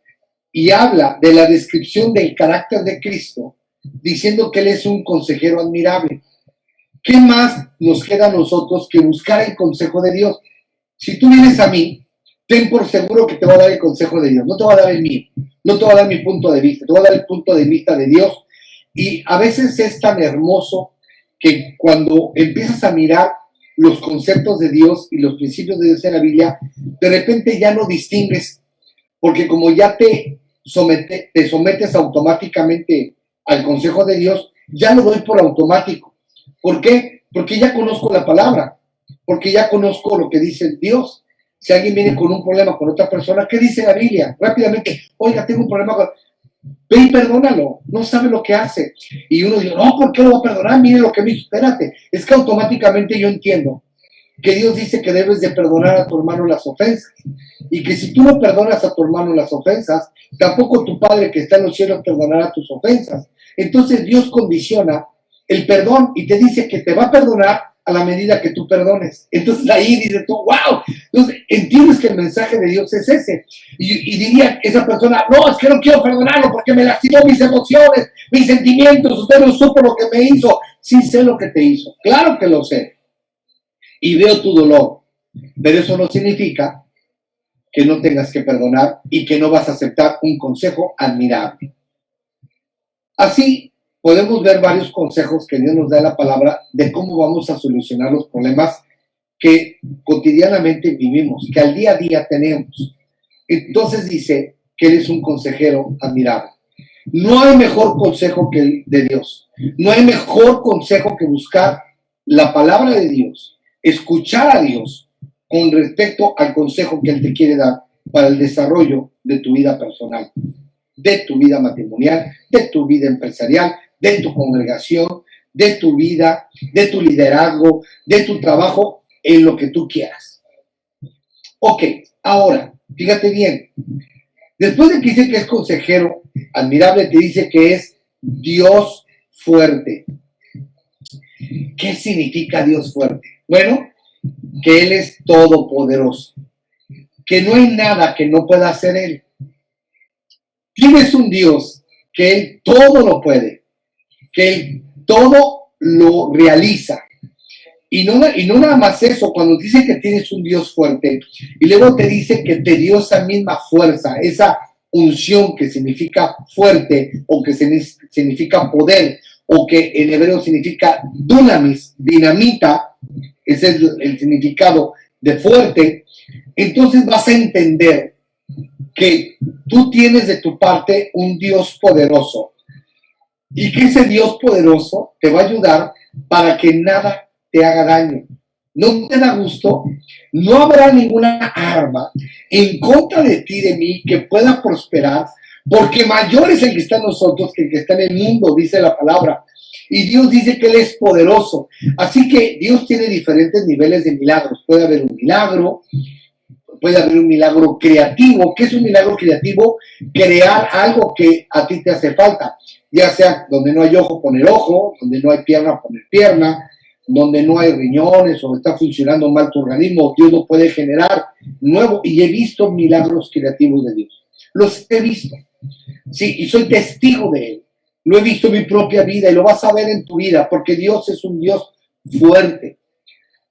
y habla de la descripción del carácter de Cristo, diciendo que Él es un consejero admirable. ¿Qué más nos queda a nosotros que buscar el consejo de Dios? Si tú vienes a mí, ten por seguro que te va a dar el consejo de Dios, no te va a dar el mío, no te va a dar mi punto de vista, te va a dar el punto de vista de Dios. Y a veces es tan hermoso que cuando empiezas a mirar los conceptos de Dios y los principios de Dios en la Biblia, de repente ya no distingues, porque como ya te sometes automáticamente al consejo de Dios, ya lo doy por automático. ¿Por qué? Porque ya conozco la palabra, porque ya conozco lo que dice Dios. Si alguien viene con un problema con otra persona, ¿qué dice la Biblia? Rápidamente, oiga, tengo un problema con... Ve y perdónalo, no sabe lo que hace. Y uno dice, no, ¿por qué lo va a perdonar? Mire lo que me hizo. Espérate, es que automáticamente yo entiendo que Dios dice que debes de perdonar a tu hermano las ofensas. Y que si tú no perdonas a tu hermano las ofensas, tampoco tu Padre que está en los cielos perdonará tus ofensas. Entonces Dios condiciona el perdón y te dice que te va a perdonar a la medida que tú perdones. Entonces ahí dices tú, wow. Entonces entiendes que el mensaje de Dios es ese. Y diría esa persona, no, es que no quiero perdonarlo porque me lastimó mis emociones, mis sentimientos, usted no supo lo que me hizo. Sí sé lo que te hizo, claro que lo sé. Y veo tu dolor, pero eso no significa que no tengas que perdonar y que no vas a aceptar un consejo admirable. Así podemos ver varios consejos que Dios nos da en la palabra de cómo vamos a solucionar los problemas que cotidianamente vivimos, que al día a día tenemos. Entonces dice que Él es un consejero admirable. No hay mejor consejo que el de Dios. No hay mejor consejo que buscar la palabra de Dios, escuchar a Dios con respecto al consejo que Él te quiere dar para el desarrollo de tu vida personal, de tu vida matrimonial, de tu vida empresarial, de tu congregación, de tu vida, de tu liderazgo, de tu trabajo, en lo que tú quieras. Ok, ahora, fíjate bien, después de que dice que es consejero admirable, te dice que es Dios fuerte. ¿Qué significa Dios fuerte? Bueno, que Él es todopoderoso, que no hay nada que no pueda hacer Él. Tienes un Dios que Él todo lo puede, que Él todo lo realiza. Y no nada más eso, cuando dice que tienes un Dios fuerte, y luego te dice que te dio esa misma fuerza, esa unción que significa fuerte, o que significa poder, o que en hebreo significa dunamis, dinamita, ese es el significado de fuerte. Entonces vas a entender que tú tienes de tu parte un Dios poderoso, y que ese Dios poderoso te va a ayudar para que nada te haga daño, ¿No te da gusto? No habrá ninguna arma en contra de ti, de mí, que pueda prosperar, porque mayor es el que está en nosotros que el que está en el mundo, dice la palabra. Y Dios dice que Él es poderoso. Así que Dios tiene diferentes niveles de milagros. Puede haber un milagro creativo. ¿Qué es un milagro creativo? Crear algo que a ti te hace falta. Ya sea donde no hay ojo, poner ojo, donde no hay pierna, poner pierna, donde no hay riñones o está funcionando mal tu organismo, Dios lo puede generar nuevo. Y he visto milagros creativos de Dios. Los he visto. Sí, y soy testigo de Él. Lo he visto en mi propia vida y lo vas a ver en tu vida, porque Dios es un Dios fuerte.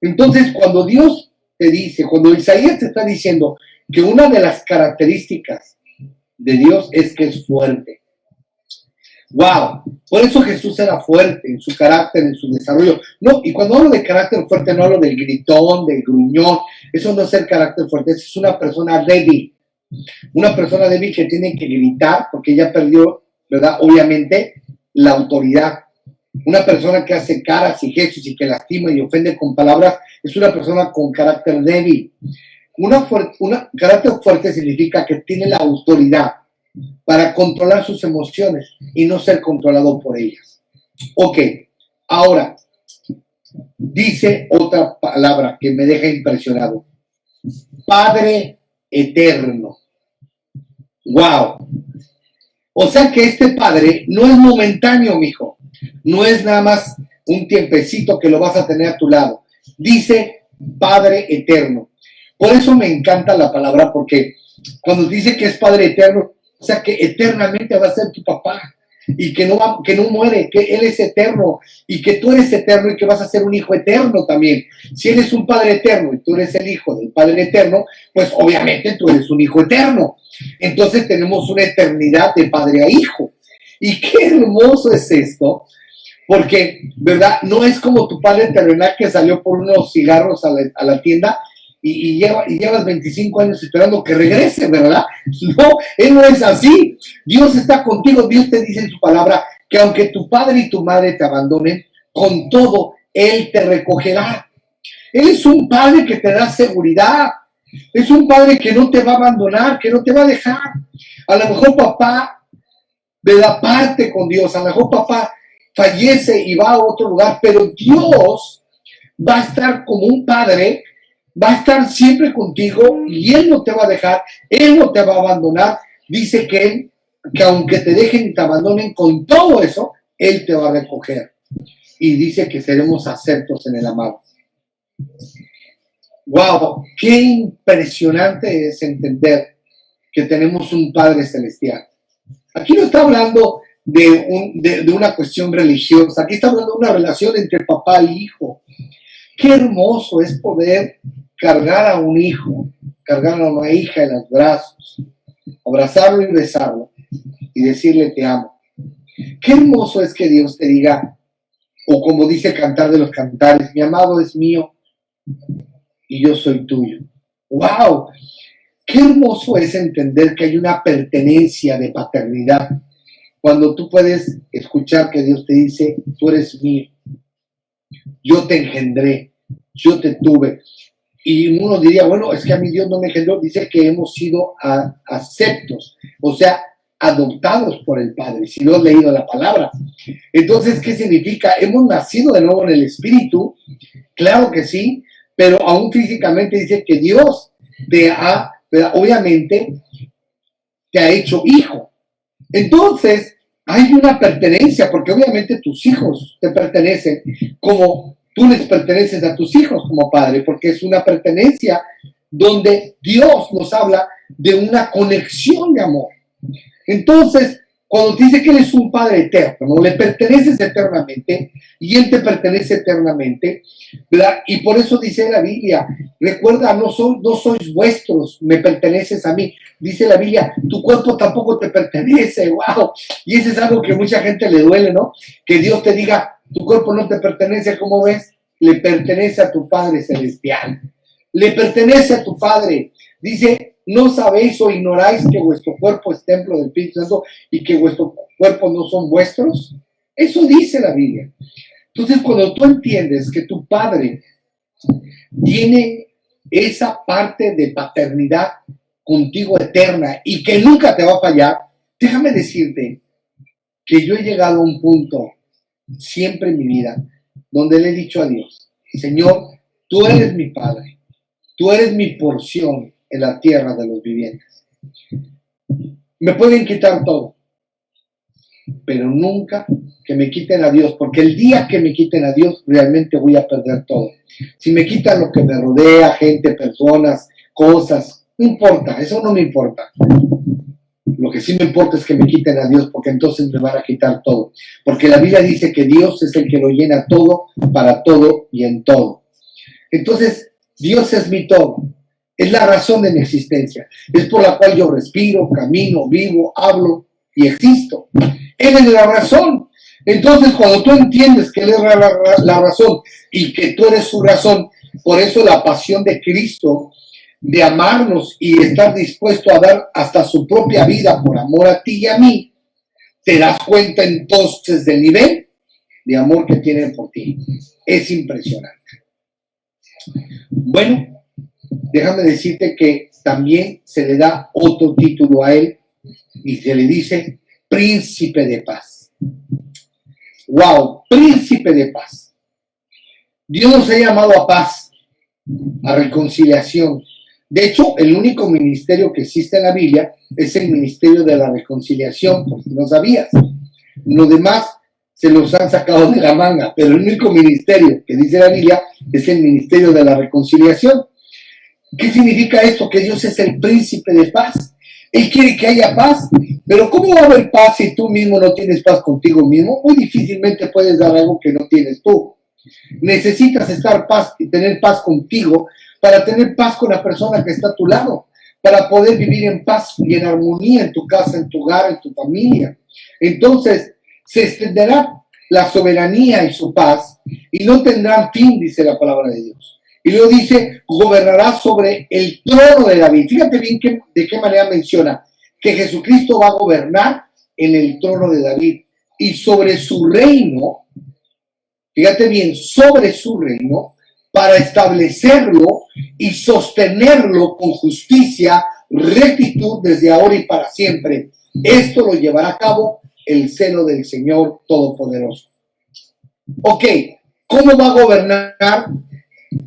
Entonces, cuando Dios te dice, cuando Isaías te está diciendo que una de las características de Dios es que es fuerte. ¡Wow! Por eso Jesús era fuerte en su carácter, en su desarrollo. No, y cuando hablo de carácter fuerte, no hablo del gritón, del gruñón. Eso no es ser carácter fuerte, es una persona débil. Una persona débil que tiene que gritar porque ya perdió, ¿verdad? Obviamente, la autoridad. Una persona que hace caras y gestos y que lastima y ofende con palabras es una persona con carácter débil. Carácter fuerte significa que tiene la autoridad para controlar sus emociones y no ser controlado por ellas. Ok, ahora, dice otra palabra que me deja impresionado. Padre eterno. ¡Wow! O sea que este Padre no es momentáneo, mijo. No es nada más un tiempecito que lo vas a tener a tu lado. Dice Padre eterno. Por eso me encanta la palabra, porque cuando dice que es Padre eterno, o sea que eternamente va a ser tu papá. Y que no muere, que Él es eterno. Y que tú eres eterno y que vas a ser un hijo eterno también. Si eres un Padre eterno y tú eres el hijo del Padre eterno, pues obviamente tú eres un hijo eterno. Entonces tenemos una eternidad de padre a hijo. Y qué hermoso es esto, porque, ¿verdad? No es como tu padre terrenal que salió por unos cigarros a la tienda y llevas 25 años esperando que regrese, ¿verdad? No, Él no es así. Dios está contigo. Dios te dice en su palabra que aunque tu padre y tu madre te abandonen, con todo Él te recogerá. Él es un padre que te da seguridad. Es un padre que no te va a abandonar, que no te va a dejar. A lo mejor papá de la parte con Dios, a lo mejor papá fallece y va a otro lugar, pero Dios va a estar como un padre, va a estar siempre contigo y Él no te va a dejar, Él no te va a abandonar. Dice que aunque te dejen y te abandonen, con todo eso, Él te va a recoger. Y dice que seremos aceptos en el amado. ¡Wow! ¡Qué impresionante es entender que tenemos un Padre Celestial! Aquí no está hablando de una cuestión religiosa, aquí está hablando de una relación entre papá y hijo. ¡Qué hermoso es poder cargar a un hijo, cargar a una hija en los brazos, abrazarlo y besarlo y decirle te amo! ¡Qué hermoso es que Dios te diga, o como dice Cantar de los Cantares, mi amado es mío y yo soy tuyo! ¡Wow! Qué hermoso es entender que hay una pertenencia de paternidad. Cuando tú puedes escuchar que Dios te dice, tú eres mío, yo te engendré, yo te tuve. Y uno diría, bueno, es que a mí Dios no me engendró. Dice que hemos sido aceptos, o sea, adoptados por el Padre, si no has leído la palabra. Entonces, ¿qué significa? ¿Hemos nacido de nuevo en el Espíritu? Claro que sí, pero aún físicamente dice que Dios obviamente te ha hecho hijo. Entonces, hay una pertenencia, porque obviamente tus hijos te pertenecen como tú les perteneces a tus hijos como padre, porque es una pertenencia donde Dios nos habla de una conexión de amor. Entonces, cuando dice que Él es un Padre eterno, ¿no? Le perteneces eternamente y Él te pertenece eternamente, ¿verdad? Y por eso dice la Biblia, recuerda, no sois vuestros, me perteneces a mí. Dice la Biblia, tu cuerpo tampoco te pertenece, wow. Y eso es algo que a mucha gente le duele, ¿no? Que Dios te diga, tu cuerpo no te pertenece, ¿cómo ves? Le pertenece a tu Padre Celestial. Le pertenece a tu Padre. Dice, ¿no sabéis o ignoráis que vuestro cuerpo es templo del Espíritu Santo y que vuestro cuerpo no son vuestros? Eso dice la Biblia. Entonces, cuando tú entiendes que tu Padre Tiene esa parte de paternidad contigo eterna y que nunca te va a fallar. Déjame decirte que yo he llegado a un punto siempre en mi vida donde le he dicho a Dios, Señor, tú eres mi Padre, tú eres mi porción en la tierra de los vivientes. Me pueden quitar todo, pero nunca que me quiten a Dios, porque el día que me quiten a Dios, realmente voy a perder todo. Si me quitan lo que me rodea, gente, personas, cosas, no importa, eso no me importa. Lo que sí me importa es que me quiten a Dios, porque entonces me van a quitar todo. Porque la Biblia dice que Dios es el que lo llena todo, para todo y en todo. Entonces, Dios es mi todo. Es la razón de mi existencia. Es por la cual yo respiro, camino, vivo, hablo y existo. Él es la razón. Entonces, cuando tú entiendes que Él es la razón y que tú eres su razón, por eso la pasión de Cristo, de amarnos y estar dispuesto a dar hasta su propia vida por amor a ti y a mí, te das cuenta entonces del nivel de amor que tienen por ti. Es impresionante. Bueno, déjame decirte que también se le da otro título a Él y se le dice Príncipe de Paz. ¡Wow! Príncipe de Paz. Dios nos ha llamado a paz, a reconciliación. De hecho, el único ministerio que existe en la Biblia es el ministerio de la reconciliación, porque no sabías. Los demás se los han sacado de la manga, pero el único ministerio que dice la Biblia es el ministerio de la reconciliación. ¿Qué significa esto? Que Dios es el príncipe de paz. Él quiere que haya paz, pero ¿cómo va a haber paz si tú mismo no tienes paz contigo mismo? Muy difícilmente puedes dar algo que no tienes tú. Necesitas estar paz y tener paz contigo para tener paz con la persona que está a tu lado, para poder vivir en paz y en armonía en tu casa, en tu hogar, en tu familia. Entonces, se extenderá la soberanía y su paz y no tendrán fin, dice la palabra de Dios. Y luego dice, gobernará sobre el trono de David. Fíjate bien de qué manera menciona que Jesucristo va a gobernar en el trono de David y sobre su reino. Fíjate bien, sobre su reino, para establecerlo y sostenerlo con justicia, rectitud desde ahora y para siempre. Esto lo llevará a cabo el celo del Señor Todopoderoso. Ok, ¿cómo va a gobernar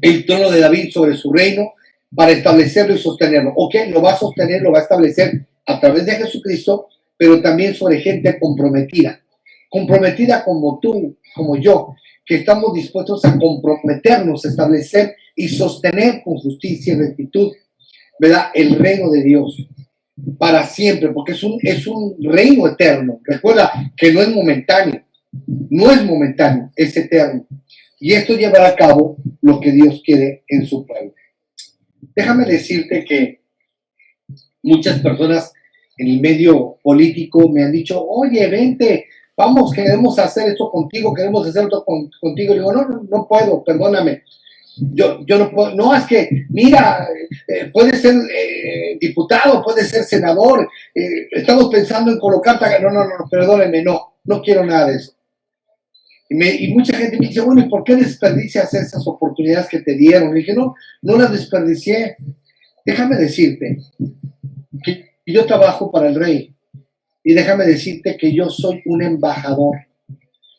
el trono de David sobre su reino para establecerlo y sostenerlo? Ok, lo va a sostener, lo va a establecer a través de Jesucristo, pero también sobre gente comprometida como tú, como yo, que estamos dispuestos a comprometernos, a establecer y sostener con justicia y rectitud, ¿verdad?, el reino de Dios para siempre, porque es un reino eterno. Recuerda que no es momentáneo, es eterno. Y esto llevará a cabo lo que Dios quiere en su pueblo. Déjame decirte que muchas personas en el medio político me han dicho, oye, vente, vamos, queremos hacer esto contigo, queremos hacer esto contigo. Y digo, no puedo, perdóname. Yo no puedo, no, es que, mira, puede ser diputado, puede ser senador, estamos pensando en colocarte, no, perdónenme, no quiero nada de eso. Y mucha gente me dice, bueno, ¿y por qué desperdicias esas oportunidades que te dieron? Y dije, no las desperdicié. Déjame decirte que yo trabajo para el rey. Y déjame decirte que yo soy un embajador.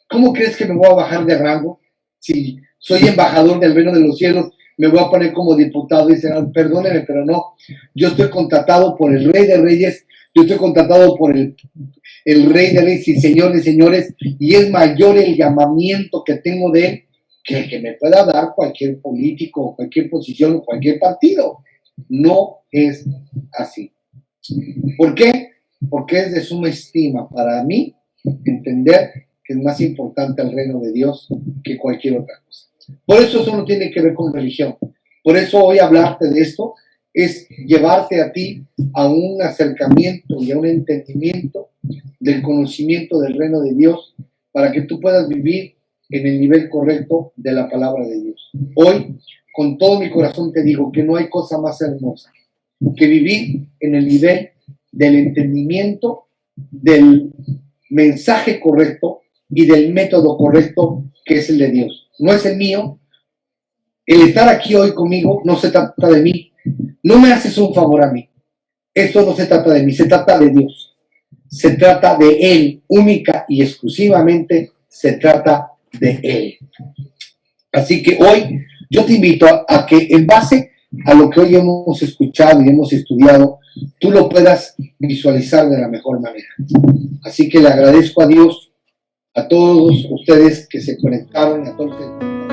¿Cómo crees que me voy a bajar de rango? Si soy embajador del reino de los cielos, me voy a poner como diputado y senador. Perdónenme, pero no. Yo estoy contratado por el Rey de Reyes, yo estoy contratado por el Rey de Reyes y Señor de Señores, y es mayor el llamamiento que tengo de Él que el que me pueda dar cualquier político, cualquier posición, cualquier partido. No es así. ¿Por qué? Porque es de suma estima para mí entender que es más importante el reino de Dios que cualquier otra cosa. Por eso no tiene que ver con religión. Por eso hoy hablarte de esto es llevarte a ti a un acercamiento y a un entendimiento del conocimiento del reino de Dios para que tú puedas vivir en el nivel correcto de la palabra de Dios. Hoy, con todo mi corazón te digo que no hay cosa más hermosa que vivir en el nivel del entendimiento, del mensaje correcto y del método correcto que es el de Dios. No es el mío, El estar aquí hoy conmigo no se trata de mí. No me haces un favor a mí. Esto no se trata de mí, se trata de Dios. Se trata de Él, única y exclusivamente se trata de Él. Así que hoy yo te invito a que en base a lo que hoy hemos escuchado y hemos estudiado, tú lo puedas visualizar de la mejor manera. Así que le agradezco a Dios, a todos ustedes que se conectaron, a todos ustedes.